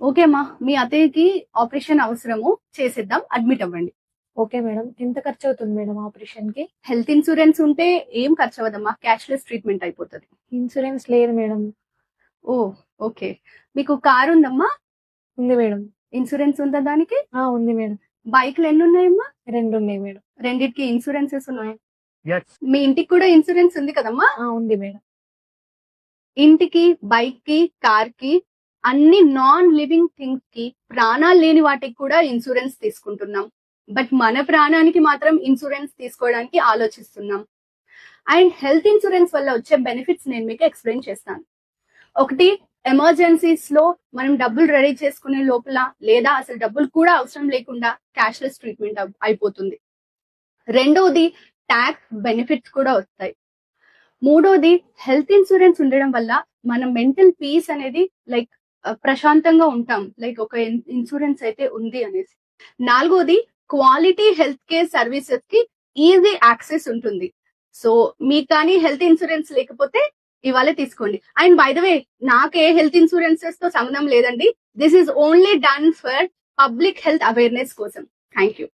Okay అమ్మా, మీ అత్తయ్యకి operation అవసరము, చేసేద్దాం, అడ్మిట్ అవ్వండి. Okay madam. ఎంత ఖర్చు అవుతుంది మేడం ఆపరేషన్ కి? హెల్త్ ఇన్సూరెన్స్ ఉంటే ఏం ఖర్చు అవ్వదమ్మా, క్యాష్లెస్ ట్రీట్మెంట్ అయిపోతుంది. ఇన్సూరెన్స్ లేదు మేడం. ఓ ఓకే, మీకు కార్ ఉందమ్మా? ఉంది మేడం. ఇన్సూరెన్స్ ఉందా దానికి? ఉంది మేడం. బైక్లు ఎన్ని ఉన్నాయమ్మా? 2 ఉన్నాయి మేడం. రెండిటికి ఇన్సూరెన్సెస్ ఉన్నాయి. మీ ఇంటికి కూడా ఇన్సూరెన్స్ ఉంది కదమ్మా? ఉంది మేడం. ఇంటికి, బైక్ కి, కార్ కి, అన్ని నాన్ లివింగ్ థింగ్స్ కి, ప్రాణాలు లేని వాటికి కూడా ఇన్సూరెన్స్ తీసుకుంటున్నాం. బట్ మన ప్రాణానికి మాత్రం ఇన్సూరెన్స్ తీసుకోవడానికి ఆలోచిస్తున్నాం. అండ్ హెల్త్ ఇన్సూరెన్స్ వల్ల వచ్చే బెనిఫిట్స్ నేను మీకు ఎక్స్ప్లెయిన్ చేస్తాను. ఒకటి, ఎమర్జెన్సీస్ లో మనం డబ్బులు రెడీ చేసుకునే లోపల, లేదా అసలు డబ్బులు కూడా అవసరం లేకుండా క్యాష్లెస్ ట్రీట్మెంట్ అయిపోతుంది. రెండోది, ట్యాక్స్ బెనిఫిట్స్ కూడా వస్తాయి. మూడోది, హెల్త్ ఇన్సూరెన్స్ ఉండడం వల్ల మన మెంటల్ పీస్ అనేది లైక్ ప్రశాంతంగా ఉంటాం, లైక్ ఒక ఇన్సూరెన్స్ అయితే ఉంది అనేసి. నాలుగోది, క్వాలిటీ హెల్త్ కేర్ సర్వీసెస్ కి ఈజీ యాక్సెస్ ఉంటుంది. సో మీకు కానీ హెల్త్ ఇన్సూరెన్స్ లేకపోతే ఇవాళ తీసుకోండి. అండ్ బై ద వే, నాకు ఏ హెల్త్ ఇన్సూరెన్సెస్ తో సంబంధం లేదండి. This is only done for public health awareness కోసం. Thank you.